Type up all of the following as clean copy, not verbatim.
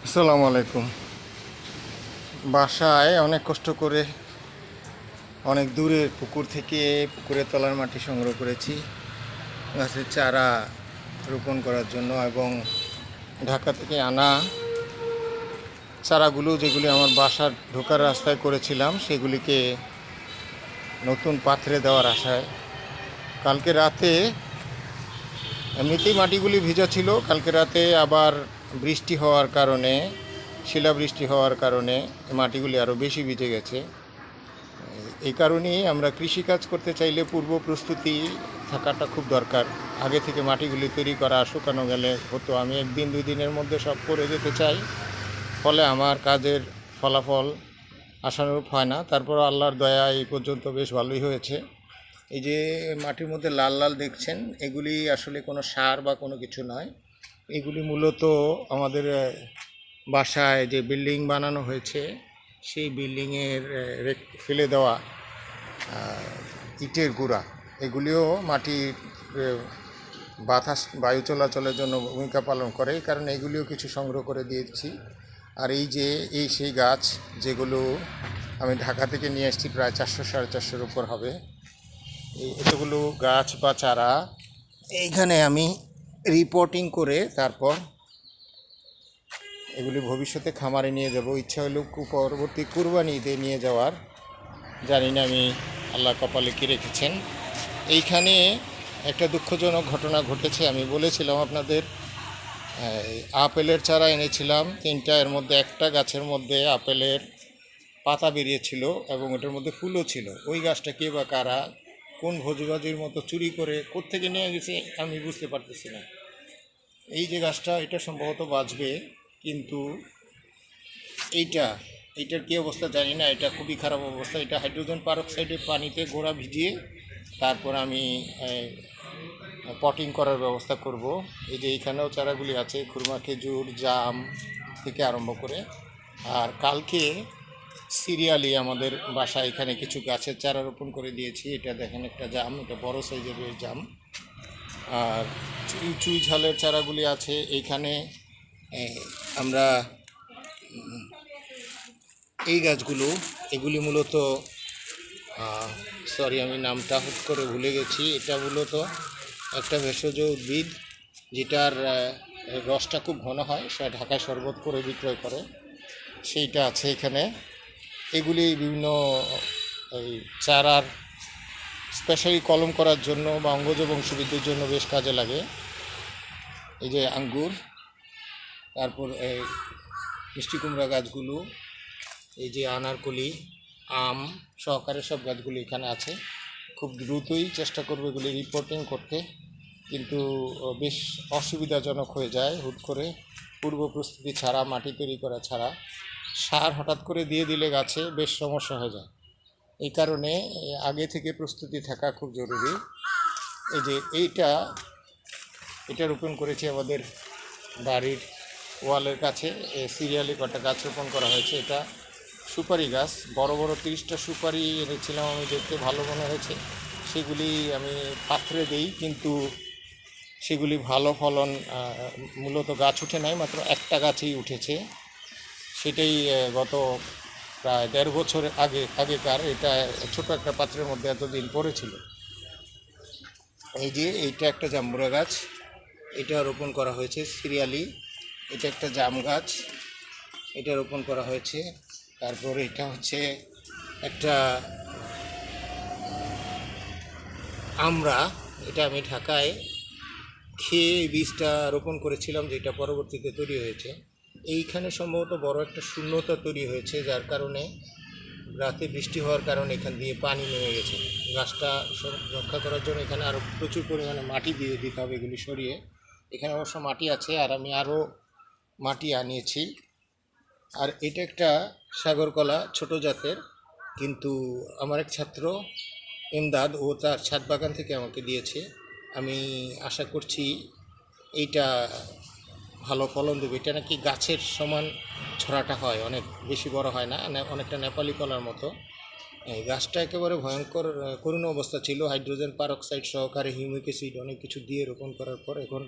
আসসালামু আলাইকুম। বাসায় অনেক কষ্ট করে অনেক দূরের পুকুর থেকে পুকুরের তলার মাটি সংগ্রহ করেছি গাছের চারা রোপণ করার জন্য, এবং ঢাকা থেকে আনা চারাগুলো যেগুলি আমার বাসার ঢোকার রাস্তায় করেছিলাম সেগুলিকে নতুন পাত্রে দেওয়ার আশায় কালকে রাতে, এমনিতেই মাটিগুলি ভিজা ছিল, কালকে রাতে আবার বৃষ্টি হওয়ার কারণে, শিলাবৃষ্টি হওয়ার কারণে মাটিগুলি আরও বেশি ভিজে গেছে। এই কারণেই আমরা কৃষিকাজ করতে চাইলে পূর্ব প্রস্তুতি থাকাটা খুব দরকার। আগে থেকে মাটিগুলি তৈরি করা, শুকানো গেলে হতো। আমি একদিন দুই দিনের মধ্যে সব করে যেতে চাই, ফলে আমার কাজের ফলাফল আশানুরূপ হয় না। তারপর আল্লাহর দয়া এই পর্যন্ত বেশ ভালোই হয়েছে। এই যে মাটির মধ্যে লাল লাল দেখছেন, এগুলি আসলে কোনো সার বা কোনো কিছু নয়। এগুলি মূলত আমাদের বাসায় যে বিল্ডিং বানানো হয়েছে সেই বিল্ডিংয়ের ফেলে দেওয়া ইটের গুঁড়া। এগুলিও মাটির বাতাস, বায়ু চলাচলের জন্য ভূমিকা পালন করে, এই কারণে এগুলিও কিছু সংগ্রহ করে দিয়েছি। আর এই যে সেই গাছ যেগুলো আমি ঢাকা থেকে নিয়ে এসেছি, প্রায় 400-450 উপর হবে, এই এতগুলো গাছ বা চারা এইখানে আমি রিপোর্টিং করে তারপর এগুলি ভবিষ্যতে খামারে নিয়ে যাব। ইচ্ছা হলেও পরবর্তী কুরবানি ঈদে নিয়ে যাওয়ার। জানি না আমি আল্লাহ কপালে কী রেখেছেন। এইখানে একটা দুঃখজনক ঘটনা ঘটেছে। আমি বলেছিলাম আপনাদের, আপেলের চারা এনেছিলাম 3টা, এর মধ্যে একটা গাছের মধ্যে আপেলের পাতা বেরিয়েছিল এবং ওটার মধ্যে ফুলও ছিল। ওই গাছটা কে বা কারা কোন ভোজবাজির মতো চুরি করে কোত্থেকে নিয়ে গেছে আমি বুঝতে পারতেছি না। এই যে গাছটা, এটা সম্ভবত বাঁচবে, কিন্তু এইটার কী অবস্থা জানি না। এটা খুবই খারাপ অবস্থা। এটা হাইড্রোজেন পারক্সাইডে পানিতে গোড়া ভিজিয়ে তারপর আমি পটিং করার ব্যবস্থা করব। এই যে এইখানেও চারাগুলি আছে, খুরমা, খেজুর, জাম থেকে আরম্ভ করে। আর কালকে সিরিয়ালি আমাদের বাসায় এখানে কিছু গাছের চারা রোপণ করে দিয়েছি। এটা দেখেন একটা জাম, এটা বড় সাইজের জাম। আর চুই ঝালের চারাগুলি আছে এইখানে। আমরা এই গাছগুলো, এগুলি মূলত, সরি আমি নামটা হুট করে ভুলে গেছি, এটা মূলত একটা ভেষজ উদ্ভিদ যেটার রসটা খুব ঘন হয়, সে ঢাকায় শরবত করে বিক্রয় করে, সেইটা আছে এখানে। এগুলি বিভিন্ন এই চারার স্পেশালি কলম করার জন্য বা অঙ্গজ বংশবৃদ্ধির জন্য বেশ কাজে লাগে। এই যে আঙ্গুর, তারপর এই মিষ্টি কুমড়া গাছগুলো, এই যে আনারকলি, আম সহকারে সব গাছগুলি এখানে আছে। খুব দ্রুতই চেষ্টা করবো এগুলি রিপোর্টিং করতে, কিন্তু বেশ অসুবিধাজনক হয়ে যায় হুট করে, পূর্ব প্রস্তুতি ছাড়া, মাটি তৈরি করা ছাড়া। সার হঠাৎ করে দিয়ে দিলে গাছে বেশ সমস্যা হয়ে যায়। এই কারণে আগে থেকে প্রস্তুতি থাকা খুব জরুরি। এই যে এটা রোপণ করেছি আমাদের বাড়ির ওয়ালের কাছে, সিরিয়ালি কটা গাছ রোপণ করা হয়েছে। এটা সুপারি গাছ, বড় বড় 30টা সুপারি এনেছিলাম আমি, দেখতে ভালো মনে হয়েছে। সেগুলি আমি পাত্রে দিই, কিন্তু সেগুলি ভালো ফলন, মূলত গাছ উঠে নাই, মাত্র একটা গাছই উঠেছে। সেটাই গত প্রায় 1.5 বছর আগেকার। এটা ছোট একটা পাত্রের মধ্যে এতদিন পড়েছিল। এই যে এইটা একটা জাম্বুরা গাছ, এটা রোপণ করা হয়েছে সিরিয়ালি। এটা একটা জাম গাছ, এটা রোপণ করা হয়েছে। তারপর এটা হচ্ছে একটা আমরা, এটা আমি ঢাকায় খেয়ে এই বীজটা রোপণ করেছিলাম, যেটা পরবর্তীতে তৈরি হয়েছে। এইখানে সম্ভবত বড় একটা শূন্যতা তৈরি হয়েছে, যার কারণে রাতে বৃষ্টি হওয়ার কারণে এখান দিয়ে পানি নেমে গেছে। গাছটা রক্ষা করার জন্য এখানে আরও প্রচুর পরিমাণে মাটি দিয়ে দিতে হবে এগুলি সরিয়ে। এখানে অবশ্য মাটি আছে, আর আমি আরও মাটি আনিয়েছি। আর এটা একটা সাগরকলা, ছোট জাতের, কিন্তু আমার এক ছাত্র এমদাদ, ও তার ছাদ বাগান থেকে আমাকে দিয়েছে। আমি আশা করছি এইটা ভালো ফলন দেবে। এটা নাকি গাছের সমান ছড়াটা হয়, অনেক বেশি বড় হয় না, অনেকটা নেপালি কলার মতো। এই গাছটা একেবারে ভয়ঙ্কর করুণ অবস্থা ছিল। হাইড্রোজেন পারক্সাইড সহকারে হিউমিক অ্যাসিড অনেক কিছু দিয়ে রোপণ করার পর এখন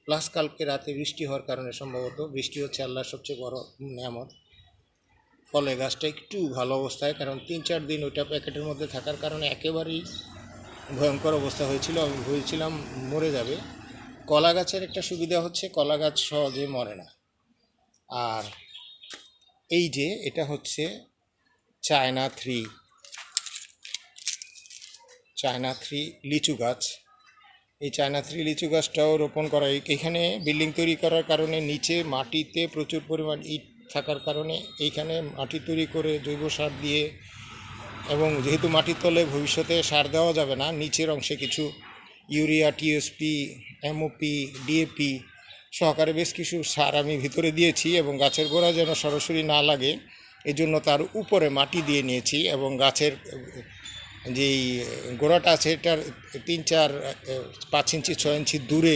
প্লাস কালকে রাতে বৃষ্টি হওয়ার কারণে সম্ভবত, বৃষ্টি হচ্ছে আল্লাহর সবচেয়ে বড় নেয়ামত, ফলে গাছটা একটু ভালো অবস্থায়, কারণ 3-4 দিন ওইটা প্যাকেটের মধ্যে থাকার কারণে একেবারেই ভয়ঙ্কর অবস্থা হয়েছিল, আমি ভেবেছিলাম মরে যাবে। কলা গাছের একটা সুবিধা হচ্ছে কলা গাছ সহজে মরে না। আর এই যে এটা হচ্ছে চায়না 3 লিচু গাছ। এই চায়না 3 লিচু গাছটাও রোপণ করা, এখানে বিল্ডিং তৈরি করার কারণে নিচে মাটিতে প্রচুর পরিমাণ ইট থাকার কারণে এইখানে মাটি তৈরি করে জৈব সার দিয়ে, এবং যেহেতু মাটির তলে ভবিষ্যতে সার দেওয়া যাবে না, নিচের অংশে কিছু ইউরিয়া, টিএসপি, এমওপি, ডিএপি সহকারে বেশ কিছু সার আমি ভিতরে দিয়েছি, এবং গাছের গোড়া যেন সরাসরি না লাগে এজন্য তার উপরে মাটি দিয়ে নিয়েছি, এবং গাছের যেই গোড়াটা আছে এটার 3-4-5 ইঞ্চি 6 ইঞ্চি দূরে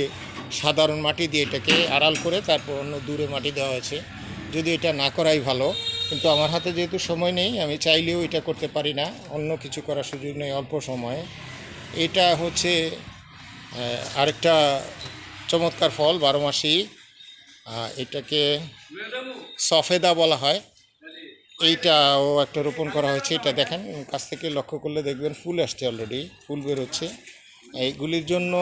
সাধারণ মাটি দিয়ে এটাকে আড়াল করে তারপর অন্য দূরে মাটি দেওয়া হয়েছে। যদি এটা না করাই ভালো, কিন্তু আমার হাতে যেহেতু সময় নেই, আমি চাইলেও এটা করতে পারি না, অন্য কিছু করার সুযোগ নেই অল্প সময়ে। এটা হচ্ছে আরেকটা চমৎকার ফল, 12 মাসি, এটাকে সফেদা বলা হয়। এইটাও একটা রোপণ করা হয়েছে, এটা দেখেন কাছ থেকে লক্ষ্য করলে দেখবেন ফুল আসছে, অলরেডি ফুল বেরোচ্ছে। এইগুলির জন্য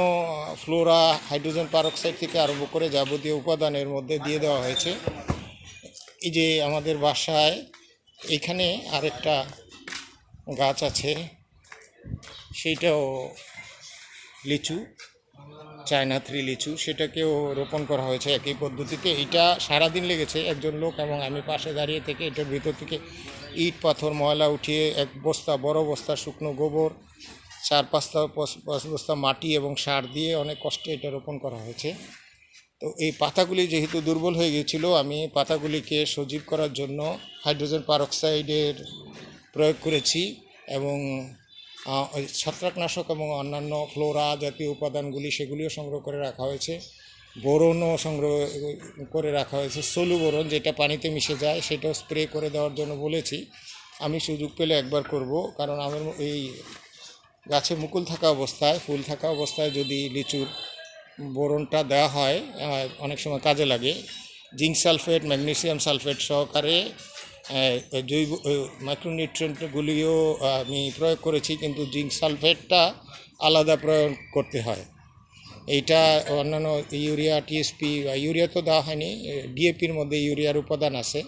ফ্লোরা, হাইড্রোজেন পারক্সাইড থেকে আরম্ভ করে যাবতীয় উপাদানের মধ্যে দিয়ে দেওয়া হয়েছে। এই যে আমাদের বাসায় এইখানে আরেকটা গাছ আছে, সেইটাও লিচু, চায়না 3 লিচু, সেটাকেও রোপণ করা হয়েছে একই পদ্ধতিতে। এটা সারাদিন লেগেছে একজন লোক এবং আমি পাশে দাঁড়িয়ে থেকে এটার ভিতর থেকে ইট পাথর ময়লা উঠিয়ে এক বস্তা, বড় বস্তা শুকনো গোবর, 4-5 বস্তা মাটি এবং সার দিয়ে অনেক কষ্টে এটা রোপণ করা হয়েছে। তো এই পাতাগুলি যেহেতু দুর্বল হয়ে গিয়েছিল, আমি পাতাগুলিকে সজীব করার জন্য হাইড্রোজেন পারক্সাইডের প্রয়োগ করেছি, এবং ছত্রাকনাশক এবং অন্যান্য ফ্লোরা জাতীয় উপাদানগুলি সেগুলিও সংগ্রহ করে রাখা হয়েছে। বোরনও সংগ্রহ করে রাখা হয়েছে, সলু বোরন যেটা পানিতে মিশে যায়, সেটাও স্প্রে করে দেওয়ার জন্য বলেছি। আমি সুযোগ পেলে একবার করব, কারণ আমার এই গাছে মুকুল থাকা অবস্থায়, ফুল থাকা অবস্থায় যদি লিচুর বোরনটা দেওয়া হয় অনেক সময় কাজে লাগে। জিঙ্ক সালফেট, ম্যাগনেসিয়াম সালফেট সহকারে জৈব মাইক্রোনিউট্রিয়েন্টগুলিও আমি প্রয়োগ করেছি, কিন্তু জিঙ্ক সালফেটটা আলাদা প্রয়োগ করতে হয়। এইটা অন্যান্য ইউরিয়া, টিএসপি, ইউরিয়া তো দেওয়া হয়নি, ডিএপির মধ্যে ইউরিয়ার উপাদান আছে,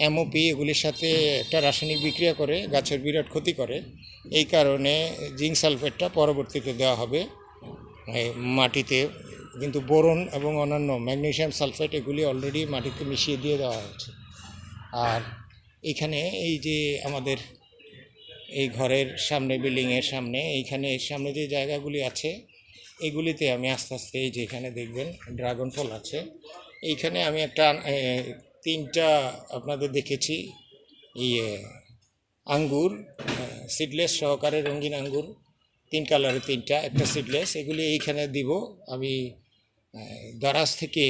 এমওপি, এগুলির সাথে একটা রাসায়নিক বিক্রিয়া করে গাছের বিরাট ক্ষতি করে। এই কারণে জিঙ্ক সালফেটটা পরবর্তীতে দেওয়া হবে মাটিতে, কিন্তু বোরন এবং অন্যান্য ম্যাগনেসিয়াম সালফেট এগুলি অলরেডি মাটিতে মিশিয়ে দিয়ে দেওয়া হয়েছে। আর এখানে এই যে আমাদের এই ঘরের সামনে, বিল্ডিংয়ের সামনে, এইখানে সামনে যে জায়গাগুলি আছে এগুলিতে আমি আস্তে আস্তে, এই যে এখানে দেখবেন ড্রাগন ফল আছে, এইখানে আমি একটা 3টা আপনাদের দেখেছি আঙ্গুর, সিডলেস সহকারে রঙিন আঙ্গুর, 3 কালারের 3টা, একটা সিডলেস, এগুলি এইখানে দিব। আমি দারাজ থেকে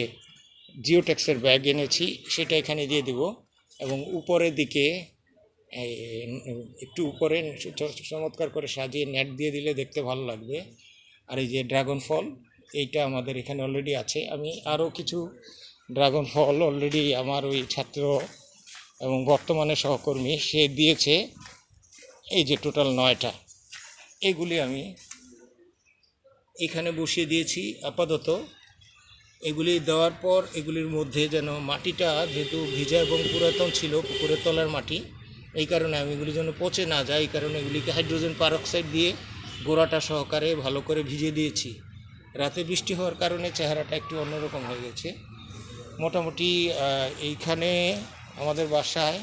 জিওটেক্সের ব্যাগ এনেছি, সেটা এখানে দিয়ে দিব, এবং উপরের দিকে একটু উপরে চমৎকার করে সাজিয়ে নেট দিয়ে দিলে দেখতে ভালো লাগবে। আর এই যে ড্রাগন ফল, এইটা আমাদের এখানে অলরেডি আছে। আমি আরও কিছু ড্রাগন ফল অলরেডি আমার ওই ছাত্র এবং বর্তমানে সহকর্মী সে দিয়েছে, এই যে টোটাল 9টা, এগুলি আমি এখানে বসিয়ে দিয়েছি আপাতত। এগুলি দেওয়ার পর এগুলির মধ্যে যেন মাটিটা, যেহেতু ভিজা এবং পুরাতন ছিল, পুকুরের তলার মাটি, এই কারণে আমি এগুলি যেন পচে না যায়, এই কারণে এগুলিকে হাইড্রোজেন পারক্সাইড দিয়ে গোড়াটা সহকারে ভালো করে ভিজিয়ে দিয়েছি। রাতে বৃষ্টি হওয়ার কারণে চেহারাটা একটু অন্যরকম হয়ে গেছে। মোটামুটি এইখানে আমাদের বাসায়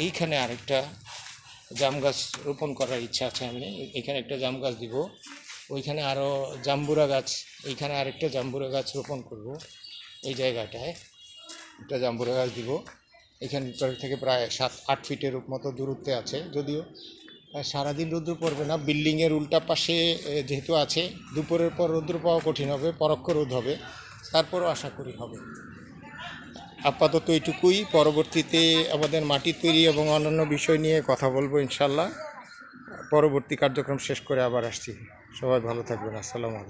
এইখানে আরেকটা জাম গাছ রোপণ করার ইচ্ছা আছে। আমি এখানে একটা জাম গাছ দিব, ওইখানে আরও জাম্বুরা গাছ, এইখানে আরেকটা জাম্বুরা গাছ রোপণ করব। এই জায়গাটায় একটা জাম্বুরা গাছ দিব, এখান থেকে প্রায় 7-8 ফিটের মতো দূরত্বে আছে। যদিও সারাদিন রৌদ্র পড়বে না, বিল্ডিংয়ের উল্টা পাশে যেহেতু আছে, দুপুরের পর রৌদ্র পাওয়া কঠিন হবে, পরোক্ষ রোদ হবে, তারপরও আশা করি হবে। আপাতত এইটুকুই, পরবর্তীতে আমাদের মাটি তৈরি এবং অন্যান্য বিষয় নিয়ে কথা বলবো ইনশাল্লাহ। পরবর্তী কার্যক্রম শেষ করে আবার আসছি। সবাই ভালো থাকবেন, আসসালামু আলাইকুম।